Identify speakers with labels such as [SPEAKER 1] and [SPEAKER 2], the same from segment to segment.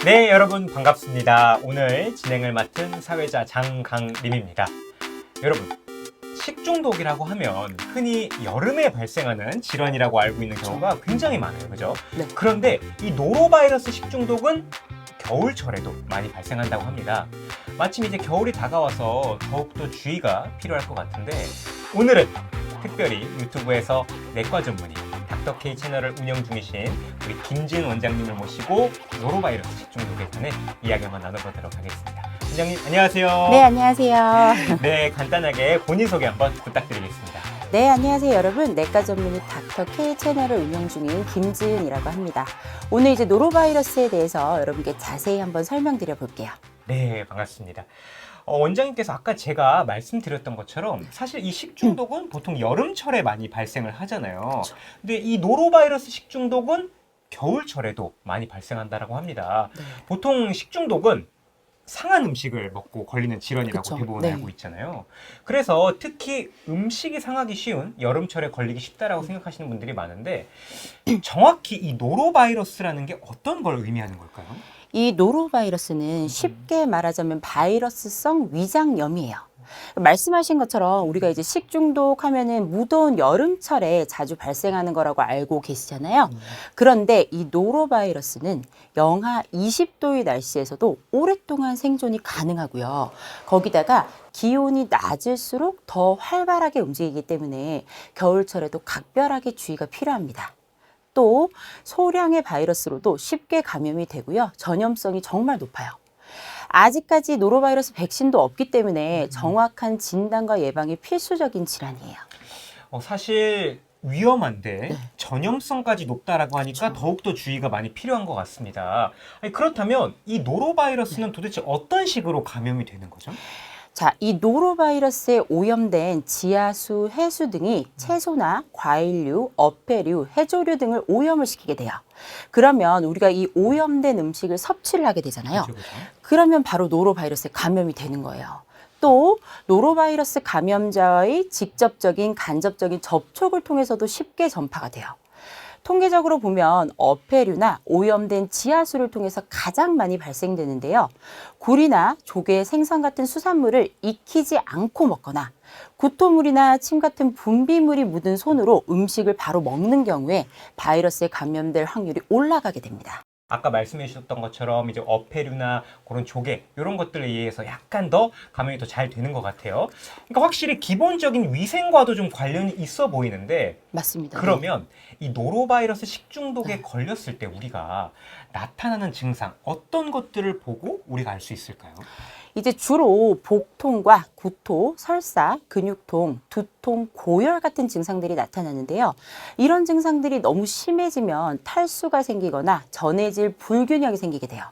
[SPEAKER 1] 네, 여러분 반갑습니다. 오늘 진행을 맡은 사회자 장강림입니다. 여러분, 식중독이라고 하면 흔히 여름에 발생하는 질환이라고 알고 있는 경우가 굉장히 많아요. 그죠?
[SPEAKER 2] 네.
[SPEAKER 1] 그런데 이 노로바이러스 식중독은 겨울철에도 많이 발생한다고 합니다. 마침 이제 겨울이 다가와서 더욱더 주의가 필요할 것 같은데 오늘은 특별히 유튜브에서 내과 전문의 닥터케이 채널을 운영 중이신 우리 김지은 원장님을 모시고 노로바이러스 식중독에 관해 이야기 한번 나눠보도록 하겠습니다. 원장님 안녕하세요.
[SPEAKER 2] 네, 안녕하세요.
[SPEAKER 1] 네, 간단하게 본인 소개 한번 부탁드리겠습니다.
[SPEAKER 2] 네, 안녕하세요, 여러분. 내과 전문의 닥터케이 채널을 운영 중인 김지은이라고 합니다. 오늘 이제 노로바이러스에 대해서 여러분께 자세히 한번 설명드려 볼게요.
[SPEAKER 1] 네, 반갑습니다. 원장님께서 아까 제가 말씀드렸던 것처럼 사실 이 식중독은 보통 여름철에 많이 발생을 하잖아요.
[SPEAKER 2] 그렇죠.
[SPEAKER 1] 근데 이 노로바이러스 식중독은 겨울철에도 많이 발생한다라고 합니다.
[SPEAKER 2] 네.
[SPEAKER 1] 보통 식중독은 상한 음식을 먹고 걸리는 질환이라고
[SPEAKER 2] 그쵸.
[SPEAKER 1] 대부분
[SPEAKER 2] 네.
[SPEAKER 1] 알고 있잖아요. 그래서 특히 음식이 상하기 쉬운 여름철에 걸리기 쉽다라고 생각하시는 분들이 많은데 정확히 이 노로바이러스라는 게 어떤 걸 의미하는 걸까요?
[SPEAKER 2] 이 노로바이러스는 쉽게 말하자면 바이러스성 위장염이에요. 말씀하신 것처럼 우리가 이제 식중독 하면은 무더운 여름철에 자주 발생하는 거라고 알고 계시잖아요. 그런데 이 노로바이러스는 영하 20도의 날씨에서도 오랫동안 생존이 가능하고요. 거기다가 기온이 낮을수록 더 활발하게 움직이기 때문에 겨울철에도 각별하게 주의가 필요합니다. 또 소량의 바이러스로도 쉽게 감염이 되고요. 전염성이 정말 높아요. 아직까지 노로바이러스 백신도 없기 때문에 정확한 진단과 예방이 필수적인 질환이에요.
[SPEAKER 1] 사실 위험한데
[SPEAKER 2] 네.
[SPEAKER 1] 전염성까지 높다라고 하니까 더욱더 주의가 많이 필요한 것 같습니다. 아니, 그렇다면 이 노로바이러스는 도대체 어떤 식으로 감염이 되는 거죠?
[SPEAKER 2] 자, 이 노로바이러스에 오염된 지하수, 해수 등이 채소나 과일류, 어패류, 해조류 등을 오염을 시키게 돼요. 그러면 우리가 이 오염된 음식을 섭취를 하게 되잖아요.
[SPEAKER 1] 그죠, 그죠?
[SPEAKER 2] 그러면 바로 노로바이러스에 감염이 되는 거예요. 또 노로바이러스 감염자의 직접적인 간접적인 접촉을 통해서도 쉽게 전파가 돼요. 통계적으로 보면 어패류나 오염된 지하수를 통해서 가장 많이 발생되는데요. 굴이나 조개, 생선 같은 수산물을 익히지 않고 먹거나 구토물이나 침 같은 분비물이 묻은 손으로 음식을 바로 먹는 경우에 바이러스에 감염될 확률이 올라가게 됩니다.
[SPEAKER 1] 아까 말씀해 주셨던 것처럼 이제 어패류나 그런 조개 이런 것들에 의해서 약간 더 감염이 더 잘 되는 것 같아요. 그러니까 확실히 기본적인 위생과도 좀 관련이 있어 보이는데
[SPEAKER 2] 맞습니다.
[SPEAKER 1] 그러면 이 노로바이러스 식중독에 걸렸을 때 우리가 나타나는 증상 어떤 것들을 보고 우리가 알 수 있을까요?
[SPEAKER 2] 이제 주로 복통과 구토, 설사, 근육통, 두통, 고열 같은 증상들이 나타나는데요. 이런 증상들이 너무 심해지면 탈수가 생기거나 전해질 불균형이 생기게 돼요.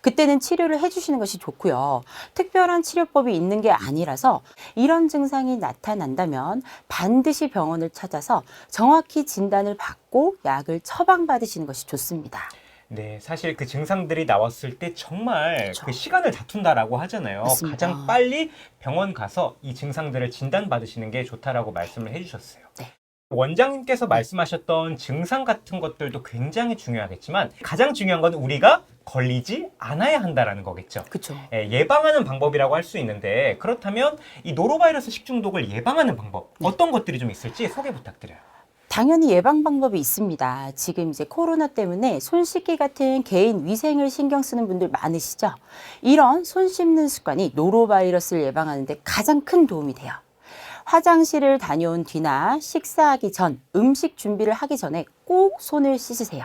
[SPEAKER 2] 그때는 치료를 해주시는 것이 좋고요. 특별한 치료법이 있는 게 아니라서 이런 증상이 나타난다면 반드시 병원을 찾아서 정확히 진단을 받고 약을 처방받으시는 것이 좋습니다.
[SPEAKER 1] 네, 사실 그 증상들이 나왔을 때 정말
[SPEAKER 2] 그렇죠.
[SPEAKER 1] 그 시간을 다툰다라고 하잖아요.
[SPEAKER 2] 맞습니다.
[SPEAKER 1] 가장 빨리 병원 가서 이 증상들을 진단받으시는 게 좋다라고 말씀을 해주셨어요.
[SPEAKER 2] 네.
[SPEAKER 1] 원장님께서 말씀하셨던 증상 같은 것들도 굉장히 중요하겠지만 가장 중요한 건 우리가 걸리지 않아야 한다라는 거겠죠.
[SPEAKER 2] 그렇죠.
[SPEAKER 1] 예방하는 방법이라고 할 수 있는데 그렇다면 이 노로바이러스 식중독을 예방하는 방법 어떤 것들이 좀 있을지 소개 부탁드려요.
[SPEAKER 2] 당연히 예방 방법이 있습니다. 지금 이제 코로나 때문에 손 씻기 같은 개인 위생을 신경 쓰는 분들 많으시죠? 이런 손 씻는 습관이 노로바이러스를 예방하는 데 가장 큰 도움이 돼요. 화장실을 다녀온 뒤나 식사하기 전, 음식 준비를 하기 전에 꼭 손을 씻으세요.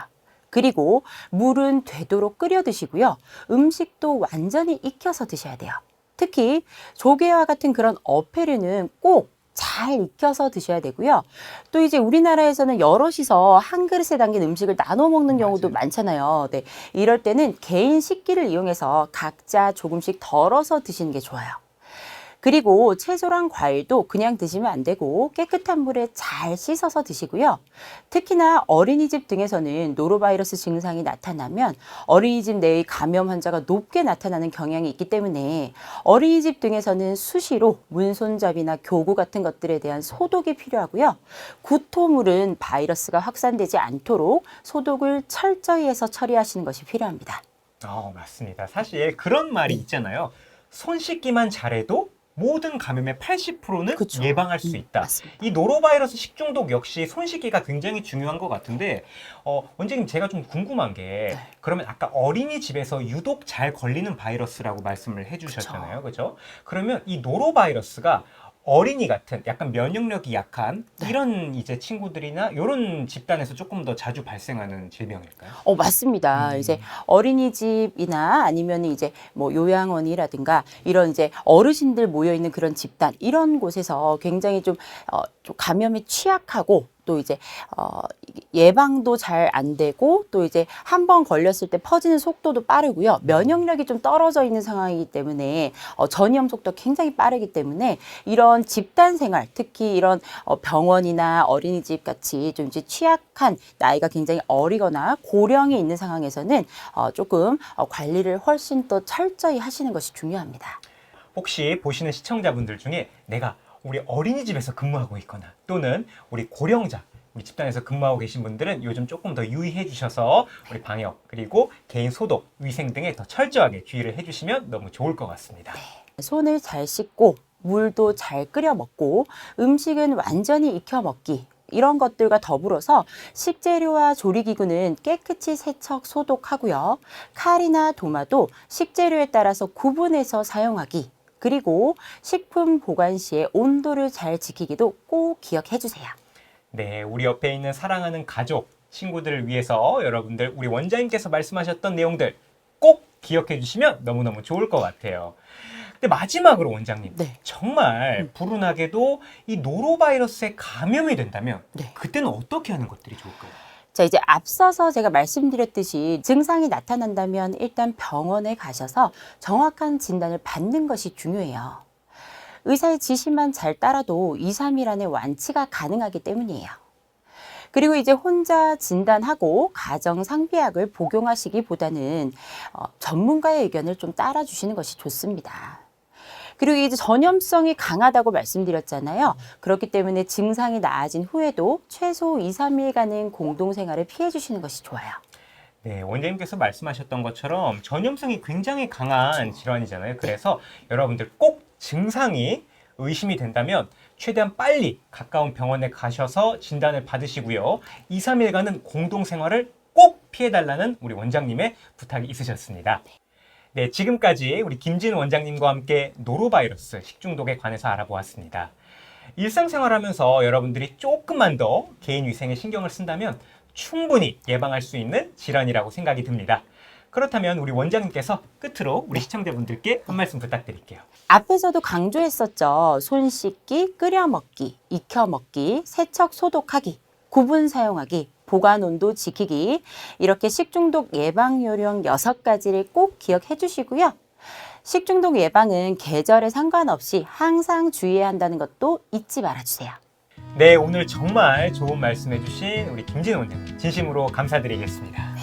[SPEAKER 2] 그리고 물은 되도록 끓여 드시고요. 음식도 완전히 익혀서 드셔야 돼요. 특히 조개와 같은 그런 어패류는 꼭 잘 익혀서 드셔야 되고요. 또 이제 우리나라에서는 여럿이서 한 그릇에 담긴 음식을 나눠 먹는 경우도 많잖아요. 네, 이럴 때는 개인 식기를 이용해서 각자 조금씩 덜어서 드시는 게 좋아요. 그리고 채소랑 과일도 그냥 드시면 안 되고 깨끗한 물에 잘 씻어서 드시고요. 특히나 어린이집 등에서는 노로바이러스 증상이 나타나면 어린이집 내의 감염 환자가 높게 나타나는 경향이 있기 때문에 어린이집 등에서는 수시로 문손잡이나 교구 같은 것들에 대한 소독이 필요하고요. 구토물은 바이러스가 확산되지 않도록 소독을 철저히 해서 처리하시는 것이 필요합니다.
[SPEAKER 1] 맞습니다. 사실 그런 말이 있잖아요. 손 씻기만 잘해도 모든 감염의 80%는
[SPEAKER 2] 그쵸.
[SPEAKER 1] 예방할 수 있다.
[SPEAKER 2] 맞습니다.
[SPEAKER 1] 이 노로바이러스 식중독 역시 손 씻기가 굉장히 중요한 것 같은데 원장님 제가 좀 궁금한 게
[SPEAKER 2] 네.
[SPEAKER 1] 그러면 아까 어린이집에서 유독 잘 걸리는 바이러스라고 말씀을 해주셨잖아요. 그렇죠? 그러면 이 노로바이러스가 어린이 같은 약간 면역력이 약한
[SPEAKER 2] 네.
[SPEAKER 1] 이런 이제 친구들이나 이런 집단에서 조금 더 자주 발생하는 질병일까요?
[SPEAKER 2] 맞습니다. 이제 어린이집이나 아니면 이제 뭐 요양원이라든가 이런 이제 어르신들 모여 있는 그런 집단 이런 곳에서 굉장히 좀 감염에 취약하고 또 이제 예방도 잘 안 되고 또 이제 한 번 걸렸을 때 퍼지는 속도도 빠르고요. 면역력이 좀 떨어져 있는 상황이기 때문에 전이염 속도가 굉장히 빠르기 때문에 이런 집단 생활, 특히 이런 병원이나 어린이집 같이 좀 이제 취약한 나이가 굉장히 어리거나 고령이 있는 상황에서는 조금 관리를 훨씬 더 철저히 하시는 것이 중요합니다.
[SPEAKER 1] 혹시 보시는 시청자분들 중에 내가 우리 어린이집에서 근무하고 있거나 또는 우리 고령자 우리 집단에서 근무하고 계신 분들은 요즘 조금 더 유의해 주셔서 우리 방역 그리고 개인 소독, 위생 등에 더 철저하게 주의를 해주시면 너무 좋을 것 같습니다.
[SPEAKER 2] 손을 잘 씻고 물도 잘 끓여 먹고 음식은 완전히 익혀 먹기 이런 것들과 더불어서 식재료와 조리기구는 깨끗이 세척 소독하고요. 칼이나 도마도 식재료에 따라서 구분해서 사용하기 그리고 식품 보관 시에 온도를 잘 지키기도 꼭 기억해 주세요.
[SPEAKER 1] 네, 우리 옆에 있는 사랑하는 가족, 친구들을 위해서 여러분들 우리 원장님께서 말씀하셨던 내용들 꼭 기억해 주시면 너무너무 좋을 것 같아요. 근데 마지막으로 원장님,
[SPEAKER 2] 네.
[SPEAKER 1] 정말 불운하게도 이 노로바이러스에 감염이 된다면
[SPEAKER 2] 네.
[SPEAKER 1] 그때는 어떻게 하는 것들이 좋을까요?
[SPEAKER 2] 자, 이제 앞서서 제가 말씀드렸듯이 증상이 나타난다면 일단 병원에 가셔서 정확한 진단을 받는 것이 중요해요. 의사의 지시만 잘 따라도 2, 3일 안에 완치가 가능하기 때문이에요. 그리고 이제 혼자 진단하고 가정 상비약을 복용하시기보다는 전문가의 의견을 좀 따라주시는 것이 좋습니다. 그리고 이제 전염성이 강하다고 말씀드렸잖아요. 그렇기 때문에 증상이 나아진 후에도 최소 2, 3일간은 공동생활을 피해 주시는 것이 좋아요.
[SPEAKER 1] 네, 원장님께서 말씀하셨던 것처럼 전염성이 굉장히 강한 질환이잖아요. 그래서 여러분들 꼭 증상이 의심이 된다면 최대한 빨리 가까운 병원에 가셔서 진단을 받으시고요. 2, 3일간은 공동생활을 꼭 피해달라는 우리 원장님의 부탁이 있으셨습니다. 네, 지금까지 우리 김진우 원장님과 함께 노로바이러스 식중독에 관해서 알아보았습니다. 일상생활하면서 여러분들이 조금만 더 개인 위생에 신경을 쓴다면 충분히 예방할 수 있는 질환이라고 생각이 듭니다. 그렇다면 우리 원장님께서 끝으로 우리 시청자분들께 한 말씀 부탁드릴게요.
[SPEAKER 2] 앞에서도 강조했었죠. 손 씻기, 끓여 먹기, 익혀 먹기, 세척 소독하기, 구분 사용하기, 보관 온도 지키기 이렇게 식중독 예방 요령 6가지를 꼭 기억해 주시고요. 식중독 예방은 계절에 상관없이 항상 주의해야 한다는 것도 잊지 말아주세요.
[SPEAKER 1] 네, 오늘 정말 좋은 말씀해 주신 우리 김진우 원장님 진심으로 감사드리겠습니다.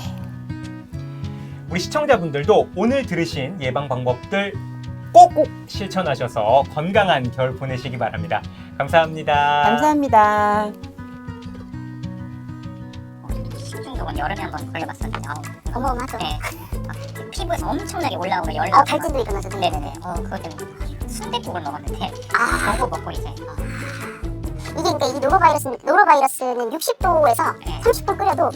[SPEAKER 1] 우리 시청자분들도 오늘 들으신 예방 방법들 꼭 실천하셔서 건강한 겨울 보내시기 바랍니다. 감사합니다.
[SPEAKER 2] 감사합니다.
[SPEAKER 3] 식중독은 여름에 한번 걸려봤었는데 어마어마하죠. 네. 피부에서 엄청나게 올라오고 열나고
[SPEAKER 4] 발진도 일어나죠.
[SPEAKER 3] 네네네. 그것 때문에 순댓국을 먹었는데 전국 먹고 이제
[SPEAKER 4] 이게 근데 이 노로바이러스는 60도에서
[SPEAKER 3] 네.
[SPEAKER 4] 30분 끓여도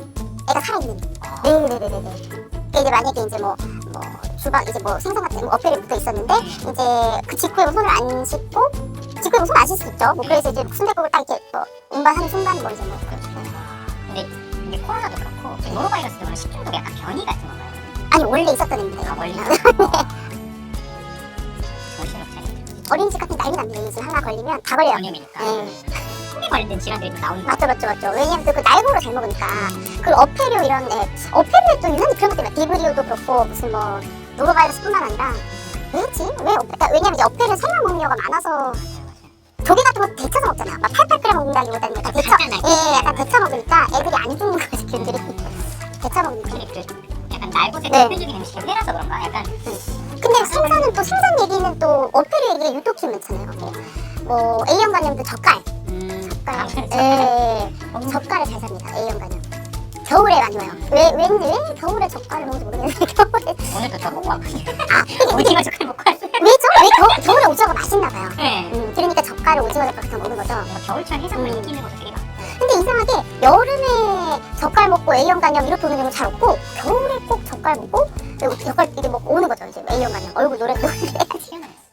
[SPEAKER 4] 애가 살아있는. 네네네네네. 이제 만약에 이제 뭐 주방 이제 뭐 생선 같은 뭐 어패에 붙어 있었는데 이제 그 직후에 뭐 손을 안 씻고 직후에 뭐 손 안 씻을 수 있죠. 뭐 그래서 이제 순댓국을 딱 이렇게 뭐 운반하는 순간 뭐 이제 뭐
[SPEAKER 3] 근데 이게 코로나도 그렇고 지금 노로바이러스도 그런 식중독이 약간 변이 같은 건가요?
[SPEAKER 4] 아니 원래 있었던 애인데
[SPEAKER 3] 원래 정신없잖아요.
[SPEAKER 4] 어린이집 같은 난리 납니다. 이제 하나 걸리면 다 걸려요.
[SPEAKER 3] 전염이니까
[SPEAKER 4] 네.
[SPEAKER 3] 손에 관련된 질환들이 또 나오는
[SPEAKER 4] 맞죠. 왜냐면 그 날고를 잘 먹으니까 그 어패류 이런 어패류에 또 유난히 그런 것 때문에 비브리오도 그렇고 무슨 뭐 노로바이러스뿐만 아니라 왜지? 그러니까 왜냐면 이제 어패류 생명 먹느냐가 많아서 조개 같은 거 데쳐서 먹잖아. 막 팔팔 끓여 먹는다기보다는 약간 데쳐, 약간 데쳐 먹으니까 애들이 안 죽는 거지. 걔들이 데쳐 먹는 거.
[SPEAKER 3] 약간 날곳의
[SPEAKER 4] 네.
[SPEAKER 3] 대표적인 음식이 회라서 그런가? 약간
[SPEAKER 4] 근데 생선은 또 생선 얘기는 또 어패류 얘기가 유독히 많잖아요. 뭐 A형 간염도 젓갈. 젓갈을 잘 삽니다. A형 간염. 겨울에 많이 와요. 왠지 왜 겨울에 젓갈을 먹는지 모르겠는데 겨울에
[SPEAKER 3] 오늘도 저 먹고 왔거든요.
[SPEAKER 4] 아
[SPEAKER 3] 오징어 젓갈 먹고 왔어요.
[SPEAKER 4] 왜죠? 왜 겨울에 오징어가 맛있나 봐요.
[SPEAKER 3] 네.
[SPEAKER 4] 그러니까 젓갈을 오징어 젓갈 같은 거 먹는 거죠.
[SPEAKER 3] 뭐 겨울철 해산물 인기 있는 것도 되게 많아요.
[SPEAKER 4] 근데 이상하게 여름에 젓갈 먹고 A형 간염 이렇게 오는 경우 잘 없고 겨울에 꼭 젓갈 먹고 젓갈 이게 먹고 오는 거죠. 이제 A형 간염 얼굴 노래
[SPEAKER 3] 희한하겠어.